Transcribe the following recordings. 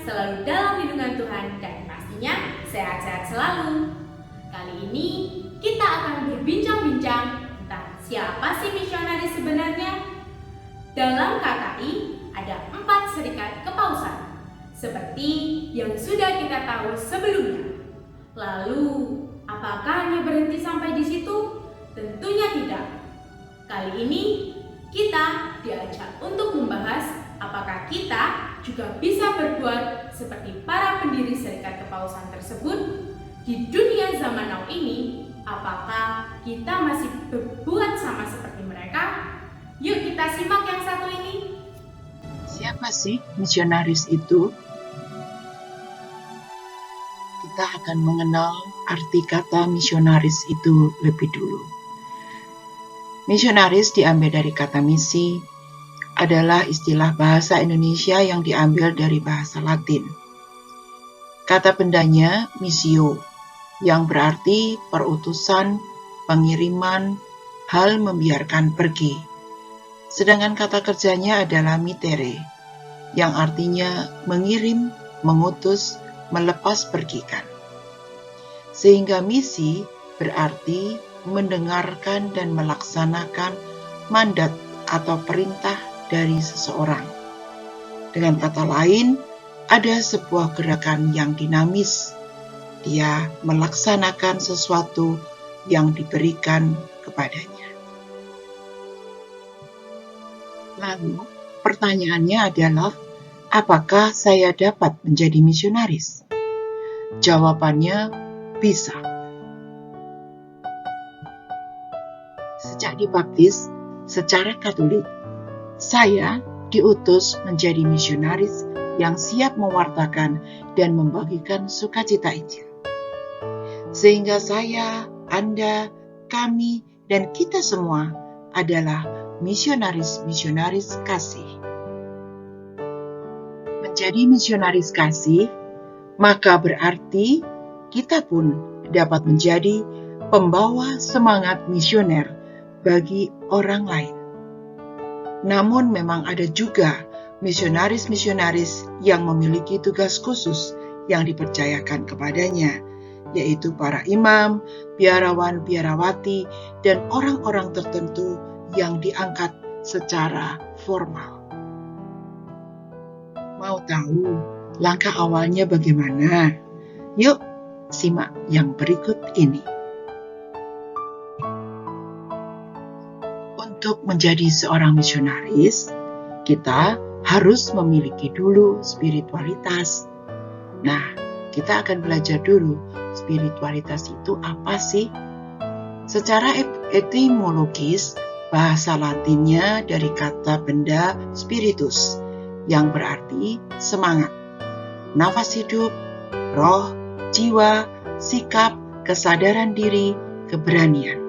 selalu dalam lindungan Tuhan dan pastinya sehat-sehat selalu. Kali ini kita akan berbincang-bincang tentang siapa sih misionaris sebenarnya. Dalam KKI ada 4 serikat kepausan, seperti yang sudah kita tahu sebelumnya. Lalu, apakah hanya berhenti sampai di situ? Tentunya tidak. Kali ini kita diajak untuk membahas apakah kita juga bisa berbuat seperti para pendiri serikat kepausan tersebut di dunia zaman now ini. Apakah kita masih berbuat sama seperti mereka? Yuk kita simak yang satu ini. Siapa sih misionaris itu? Kita akan mengenal arti kata misionaris itu lebih dulu. Misionaris diambil dari kata misi, adalah istilah bahasa Indonesia yang diambil dari bahasa Latin. Kata bendanya missio, yang berarti perutusan, pengiriman, hal membiarkan pergi. Sedangkan kata kerjanya adalah mittere, yang artinya mengirim, mengutus, melepas pergikan. Sehingga misi berarti mendengarkan dan melaksanakan mandat atau perintah dari seseorang. Dengan kata lain, ada sebuah gerakan yang dinamis. Dia melaksanakan sesuatu yang diberikan kepadanya. Lalu, pertanyaannya adalah, apakah saya dapat menjadi misionaris? Jawabannya, bisa. Sejak dibaptis secara Katolik, saya diutus menjadi misionaris yang siap mewartakan dan membagikan sukacita Injil. Sehingga saya, Anda, kami, dan kita semua adalah misionaris-misionaris kasih. Menjadi misionaris kasih, maka berarti kita pun dapat menjadi pembawa semangat misioner bagi orang lain. Namun memang ada juga misionaris-misionaris yang memiliki tugas khusus yang dipercayakan kepadanya, yaitu para imam, biarawan, biarawati, dan orang-orang tertentu yang diangkat secara formal. Mau tahu langkah awalnya bagaimana? Yuk, simak yang berikut ini. Untuk menjadi seorang misionaris, kita harus memiliki dulu spiritualitas. Nah, kita akan belajar dulu spiritualitas itu apa sih? Secara etimologis, bahasa Latinnya dari kata benda spiritus, yang berarti semangat, nafas hidup, roh, jiwa, sikap, kesadaran diri, keberanian.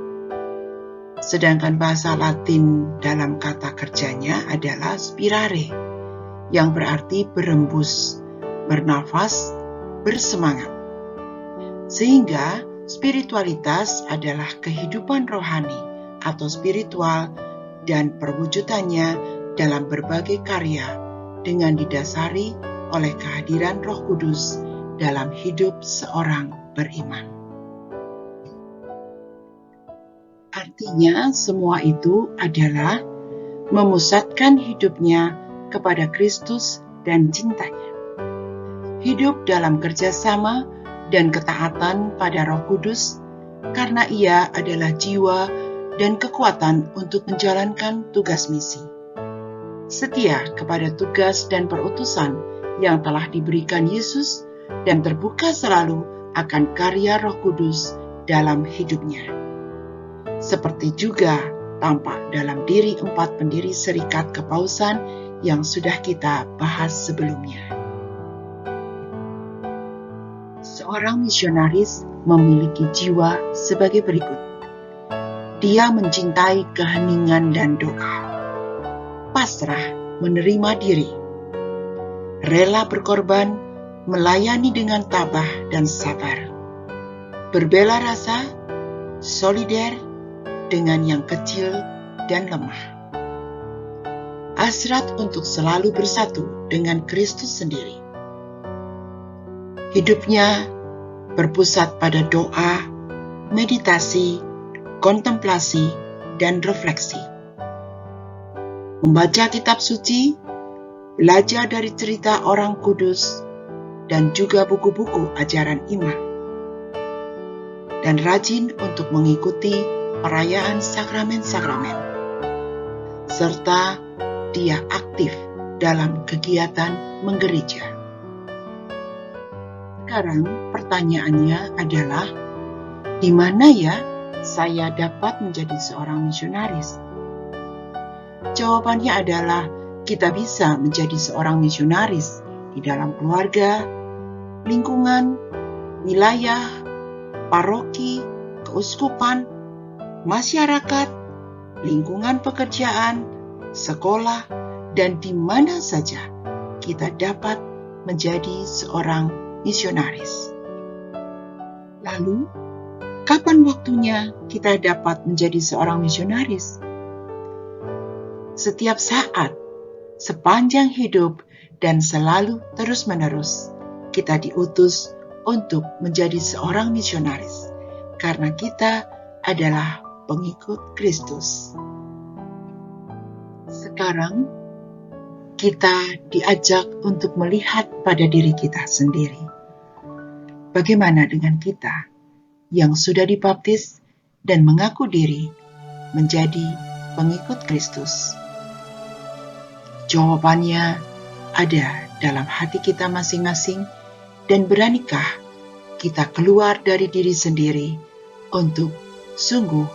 Sedangkan bahasa Latin dalam kata kerjanya adalah spirare, yang berarti berembus, bernafas, bersemangat. Sehingga spiritualitas adalah kehidupan rohani atau spiritual dan perwujudannya dalam berbagai karya dengan didasari oleh kehadiran Roh Kudus dalam hidup seorang beriman. Artinya semua itu adalah memusatkan hidupnya kepada Kristus dan cintanya. Hidup dalam kerjasama dan ketaatan pada Roh Kudus karena Ia adalah jiwa dan kekuatan untuk menjalankan tugas misi. Setia kepada tugas dan perutusan yang telah diberikan Yesus dan terbuka selalu akan karya Roh Kudus dalam hidupnya. Seperti juga tampak dalam diri 4 pendiri serikat kepausan yang sudah kita bahas sebelumnya. Seorang misionaris memiliki jiwa sebagai berikut. Dia mencintai keheningan dan doa, pasrah menerima diri, rela berkorban, melayani dengan tabah dan sabar, berbela rasa, solider dengan yang kecil dan lemah, hasrat untuk selalu bersatu dengan Kristus sendiri, Hidupnya berpusat pada doa, meditasi, kontemplasi, dan refleksi. Membaca kitab suci, belajar dari cerita orang kudus, dan juga buku-buku ajaran iman. Dan rajin untuk mengikuti perayaan sakramen-sakramen. Serta dia aktif dalam kegiatan menggereja. Sekarang pertanyaannya adalah, di mana ya saya dapat menjadi seorang misionaris? Jawabannya adalah kita bisa menjadi seorang misionaris di dalam keluarga, lingkungan, wilayah, paroki, keuskupan, masyarakat, lingkungan pekerjaan, sekolah, dan di mana saja kita dapat menjadi seorang misionaris. Lalu, kapan waktunya kita dapat menjadi seorang misionaris? Setiap saat, sepanjang hidup, dan selalu terus-menerus, kita diutus untuk menjadi seorang misionaris, karena kita adalah pengikut Kristus. Sekarang, kita diajak untuk melihat pada diri kita sendiri. Bagaimana dengan kita yang sudah dibaptis dan mengaku diri menjadi pengikut Kristus? Jawabannya ada dalam hati kita masing-masing, dan beranikah kita keluar dari diri sendiri untuk sungguh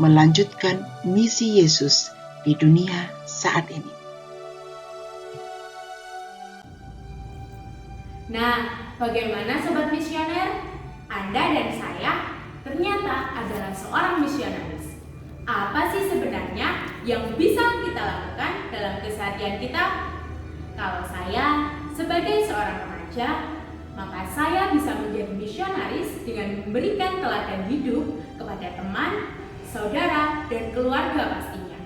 melanjutkan misi Yesus di dunia saat ini. Nah, bagaimana sobat misioner? Anda dan saya ternyata adalah seorang misionaris. Apa sih sebenarnya yang bisa kita lakukan dalam keseharian kita? Kalau saya sebagai seorang remaja, maka saya bisa menjadi misionaris dengan memberikan teladan hidup kepada teman, saudara, dan keluarga pastinya.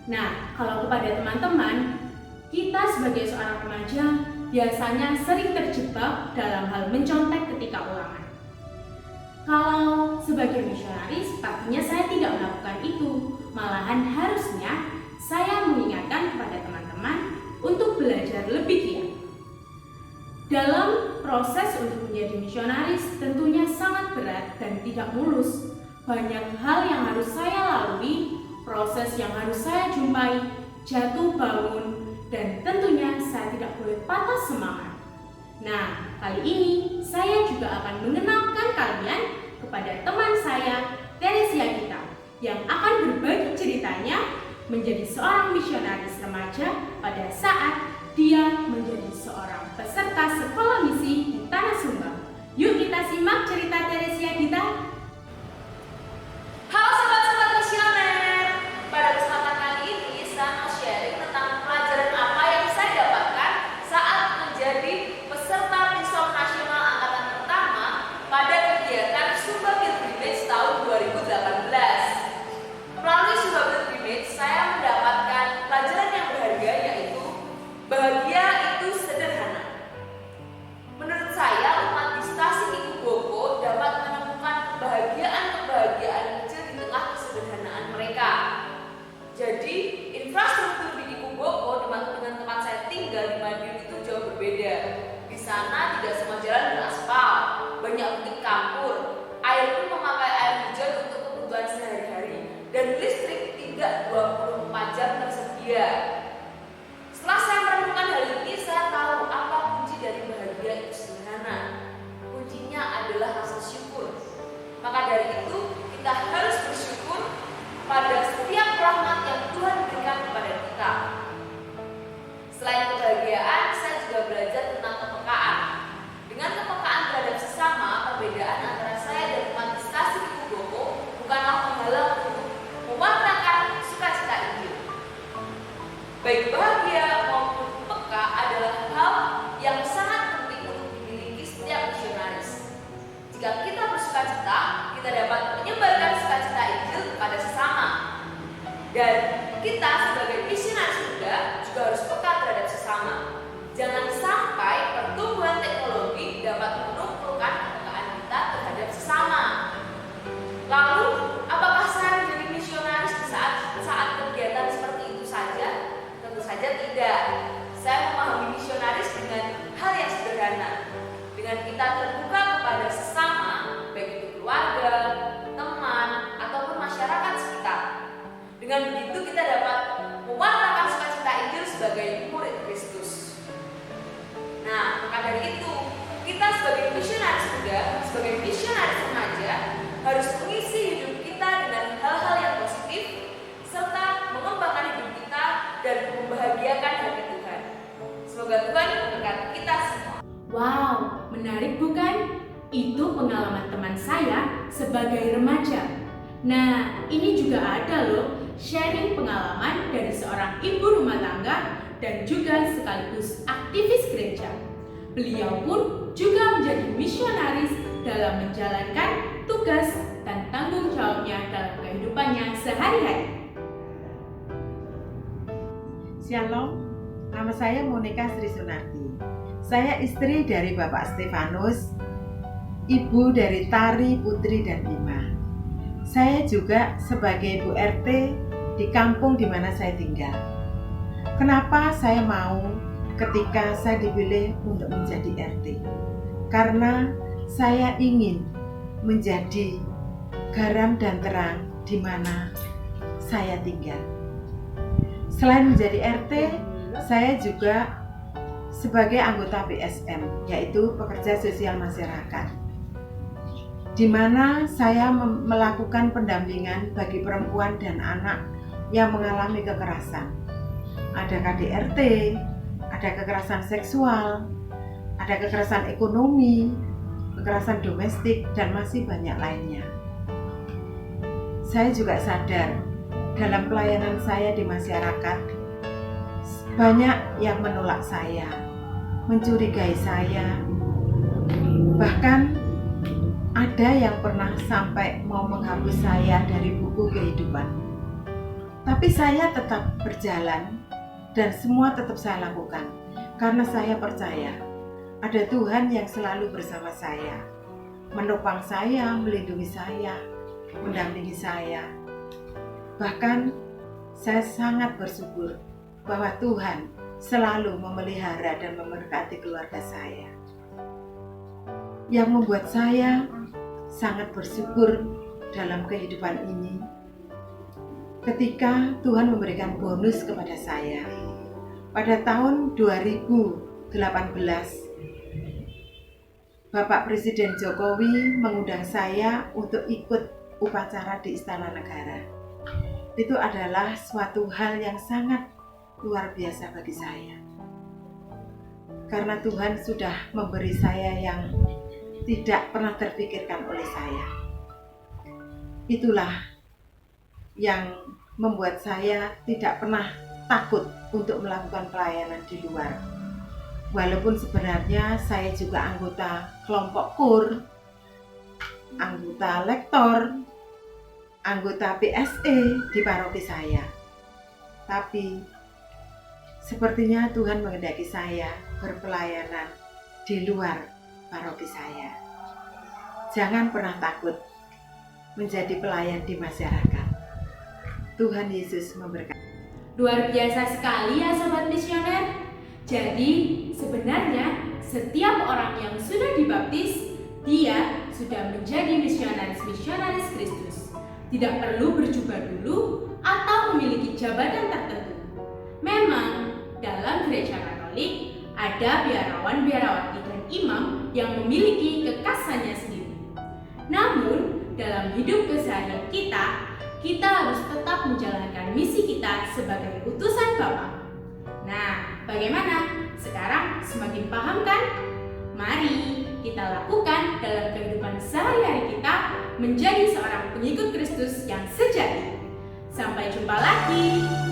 Nah, kalau kepada teman-teman, kita sebagai seorang remaja biasanya sering terjebak dalam hal mencontek ketika ulangan. Kalau sebagai misionaris, pastinya saya tidak melakukan itu. Malahan harusnya saya mengingatkan kepada teman-teman untuk belajar lebih giat. Dalam proses untuk menjadi misionaris tentunya sangat berat dan tidak mulus. Banyak hal yang harus saya lalui, proses yang harus saya jumpai, jatuh bangun, dan tentunya saya tidak boleh patah semangat. Nah, kali ini saya juga akan mengenalkan kalian kepada teman saya, Teresia Gita, yang akan berbagi ceritanya menjadi seorang misionaris remaja pada saat dia menjadi seorang peserta sekolah misi di Tanah Sumba. Yuk kita simak cerita Teresia Gita. Halo sobat-sobat misioner, pada kesempatan kali ini saya mau sharing tentang pelajaran apa yang saya dapatkan saat menjadi peserta Misal Nasional Angkatan Pertama pada kegiatan Sumba Pilgrimage tahun 2018. Melalui Sumba Pilgrimage, saya mendapatkan pelajaran yang berharga, yaitu bahagia itu sederhana. Menurut saya, umat di stasi Ibu Boko dapat menemukan kebahagiaan kecil di tengah kesederhanaan mereka. Jadi, infrastruktur di Ibu Boko dengan tempat saya tinggal di Madiun itu jauh berbeda. Di sana tidak semua jalan beraspal, banyak bukit kapur, air pun memakai air hujan untuk kebutuhan sehari-hari, dan listrik tidak 24 jam tersedia. Setelah saya menemukan hal ini, saya tahu apa kunci dari bahagia itu sederhana. Kuncinya adalah rasa syukur. Maka dari itu, kita harus bersyukur pada setiap rahmat yang Tuhan berikan kepada kita. Selain kebahagiaan, saya juga belajar tentang kepekaan. Dengan kepekaan Maka dari itu, kita sebagai misionaris muda, sebagai misionaris remaja, harus mengisi hidup kita dengan hal-hal yang positif, serta mengembangkan hidup kita dan membahagiakan hati Tuhan. Semoga Tuhan memberkati kita semua. Wow, menarik bukan? Itu pengalaman teman saya sebagai remaja. Nah, ini juga ada loh sharing pengalaman dari seorang ibu rumah tangga dan juga sekaligus aktivis gereja. Beliau pun juga menjadi misionaris dalam menjalankan tugas dan tanggung jawabnya dalam kehidupannya sehari-hari. Shalom, nama saya Monika Sri Sunardi. Saya istri dari Bapak Stefanus, ibu dari Tari, Putri, dan Bima. Saya juga sebagai Bu RT di kampung di mana saya tinggal. Kenapa saya mau ketika saya dipilih untuk menjadi RT? Karena saya ingin menjadi garam dan terang di mana saya tinggal. Selain menjadi RT, saya juga sebagai anggota PSM, yaitu Pekerja Sosial Masyarakat, di mana saya melakukan pendampingan bagi perempuan dan anak yang mengalami kekerasan. Ada KDRT, ada kekerasan seksual, ada kekerasan ekonomi, kekerasan domestik, dan masih banyak lainnya. Saya juga sadar dalam pelayanan saya di masyarakat, banyak yang menolak saya, mencurigai saya, bahkan ada yang pernah sampai mau menghapus saya dari buku kehidupan. Tapi saya tetap berjalan dan semua tetap saya lakukan karena saya percaya ada Tuhan yang selalu bersama saya, menopang saya, melindungi saya, mendampingi saya. Bahkan saya sangat bersyukur bahwa Tuhan selalu memelihara dan memberkati keluarga saya. Yang membuat saya sangat bersyukur dalam kehidupan ini ketika Tuhan memberikan bonus kepada saya. Pada tahun 2018, Bapak Presiden Jokowi mengundang saya untuk ikut upacara di Istana Negara. Itu adalah suatu hal yang sangat luar biasa bagi saya. Karena Tuhan sudah memberi saya yang tidak pernah terpikirkan oleh saya. Itulah yang membuat saya tidak pernah takut untuk melakukan pelayanan di luar. Walaupun sebenarnya saya juga anggota kelompok KUR, anggota lektor, anggota PSE di paroki saya. Tapi sepertinya Tuhan menghendaki saya berpelayanan di luar paroki saya. Jangan pernah takut menjadi pelayan di masyarakat. Tuhan Yesus memberkati. Luar biasa sekali ya sobat misioner. Jadi sebenarnya setiap orang yang sudah dibaptis, dia sudah menjadi misionaris Kristus. Tidak perlu berjubah dulu atau memiliki jabatan tertentu. Memang dalam gereja Katolik ada biarawan-biarawati dan imam yang memiliki kekhasannya sendiri. Namun dalam hidup keseharian kita harus tetap menjalankan misi kita sebagai utusan Bapa. Nah, bagaimana? Sekarang semakin paham kan? Mari kita lakukan dalam kehidupan sehari-hari kita menjadi seorang pengikut Kristus yang sejati. Sampai jumpa lagi.